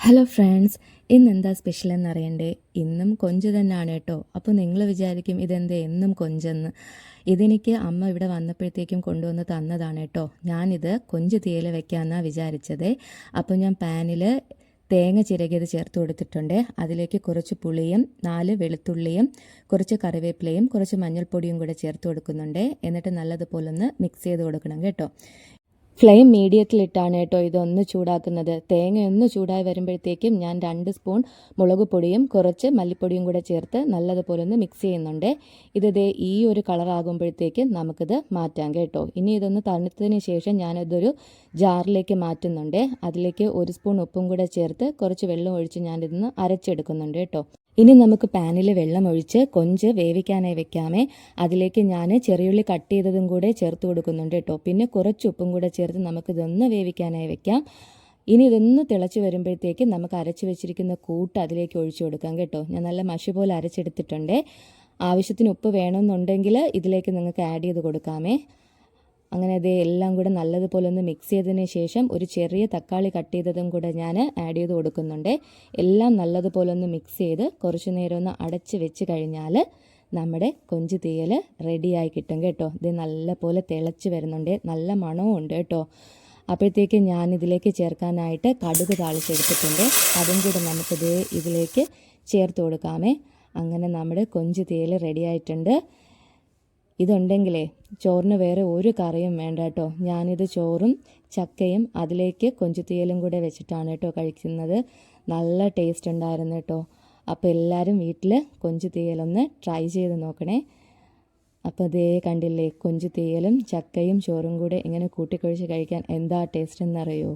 Hello friends, ഇന്ന് എന്താ special എന്നറിയണ്ടേ? ഇന്നും കൊഞ്ച് തന്നെയാണ് കേട്ടോ. അപ്പോൾ നിങ്ങൾ വിചാരിക്കും ഇതെന്താ എന്നും കൊഞ്ചെന്ന്. ഇതെനിക്ക് അമ്മ ഇവിടെ വന്നപ്പോഴത്തേക്കും കൊണ്ടുവന്ന് തന്നതാണ് കേട്ടോ. ഞാനിത് കൊഞ്ച് തീയൽ വെക്കാമെന്നാണ് വിചാരിച്ചത്. അപ്പോൾ ഞാൻ പാനിൽ തേങ്ങ ചിരകിയത് ചേർത്ത് കൊടുത്തിട്ടുണ്ട്. അതിലേക്ക് കുറച്ച് പുളിയും 4 വെളുത്തുള്ളിയും കുറച്ച് കറിവേപ്പിലയും കുറച്ച് മഞ്ഞൾപ്പൊടിയും കൂടെ ചേർത്ത് കൊടുക്കുന്നുണ്ട്. എന്നിട്ട് നല്ലതുപോലെ ഒന്ന് മിക്സ് ചെയ്ത് കൊടുക്കണം കേട്ടോ. ഫ്ലെയിം മീഡിയത്തിലിട്ടാണ് കേട്ടോ ഇതൊന്ന് ചൂടാക്കുന്നത്. തേങ്ങയൊന്ന് ചൂടായി വരുമ്പോഴത്തേക്കും ഞാൻ 2 സ്പൂൺ മുളക് പൊടിയും കുറച്ച് മല്ലിപ്പൊടിയും കൂടെ ചേർത്ത് നല്ലതുപോലെ ഒന്ന് മിക്സ് ചെയ്യുന്നുണ്ട്. ഇത് ഈ ഒരു കളറാകുമ്പോഴത്തേക്കും നമുക്കിത് മാറ്റാം കേട്ടോ. ഇനി ഇതൊന്ന് തണുത്തതിന് ശേഷം ഞാനിതൊരു ജാറിലേക്ക് മാറ്റുന്നുണ്ട്. അതിലേക്ക് 1 സ്പൂൺ ഉപ്പും കൂടെ ചേർത്ത് കുറച്ച് വെള്ളം ഒഴിച്ച് ഞാനിതൊന്ന് അരച്ചെടുക്കുന്നുണ്ട് കേട്ടോ. ഇനി നമുക്ക് പാനിൽ വെള്ളം ഒഴിച്ച് കൊഞ്ച് വേവിക്കാനായി വെക്കാമേ. അതിലേക്ക് ഞാൻ ചെറിയുള്ളി കട്ട് ചെയ്തതും കൂടെ ചേർത്ത് കൊടുക്കുന്നുണ്ട് കേട്ടോ. പിന്നെ കുറച്ച് ഉപ്പും കൂടെ ചേർത്ത് നമുക്കിതൊന്ന് വേവിക്കാനായി വെക്കാം. ഇനി ഇതൊന്ന് തിളച്ച് വരുമ്പോഴത്തേക്ക് നമുക്ക് അരച്ച് വെച്ചിരിക്കുന്ന കൂട്ട് അതിലേക്ക് ഒഴിച്ചു കൊടുക്കാം കേട്ടോ. ഞാൻ നല്ല മഷി പോലെ അരച്ചെടുത്തിട്ടുണ്ട്. ആവശ്യത്തിന് ഉപ്പ് വേണമെന്നുണ്ടെങ്കിൽ ഇതിലേക്ക് നിങ്ങൾക്ക് ആഡ് ചെയ്ത് കൊടുക്കാമേ. അങ്ങനെ എല്ലാം കൂടെ നല്ലതുപോലെ ഒന്ന് മിക്സ് ചെയ്തതിന് ശേഷം ഒരു ചെറിയ തക്കാളി കട്ട് ചെയ്തതും കൂടെ ഞാൻ ആഡ് ചെയ്ത് കൊടുക്കുന്നുണ്ട്. എല്ലാം നല്ലതുപോലെ ഒന്ന് മിക്സ് ചെയ്ത് കുറച്ച് നേരം ഒന്ന് അടച്ച് വെച്ച് കഴിഞ്ഞാൽ നമ്മുടെ കൊഞ്ച് തീയൽ റെഡിയായി കിട്ടും കേട്ടോ. ഇത് നല്ലപോലെ തിളച്ച് വരുന്നുണ്ട്, നല്ല മണവും ഉണ്ട് കേട്ടോ. അപ്പോഴത്തേക്ക് ഞാനിതിലേക്ക് ചേർക്കാനായിട്ട് കടുക് താളിച്ചെടുത്തിട്ടുണ്ട്. അതും കൂടെ നമുക്കിത് ഇതിലേക്ക് ചേർത്ത് കൊടുക്കാമേ. അങ്ങനെ നമ്മുടെ കൊഞ്ച് തീയൽ റെഡിയായിട്ടുണ്ട്. ഇതുണ്ടെങ്കിലേ ചോറിന് വേറെ ഒരു കറിയും വേണ്ട കേട്ടോ. ഞാനിത് ചോറും ചക്കയും അതിലേക്ക് കൊഞ്ച് തീയലും കൂടെ വെച്ചിട്ടാണ് കേട്ടോ കഴിക്കുന്നത്. നല്ല ടേസ്റ്റ് ഉണ്ടായിരുന്നു കേട്ടോ. അപ്പോൾ എല്ലാവരും വീട്ടിൽ കൊഞ്ച് തീയലൊന്ന് ട്രൈ ചെയ്ത് നോക്കണേ. അപ്പോൾ കണ്ടില്ലേ, കൊഞ്ച് തീയലും ചക്കയും ചോറും കൂടെ ഇങ്ങനെ കൂട്ടിക്കൊഴിച്ച് കഴിക്കാൻ എന്താ ടേസ്റ്റ് എന്നറിയോ?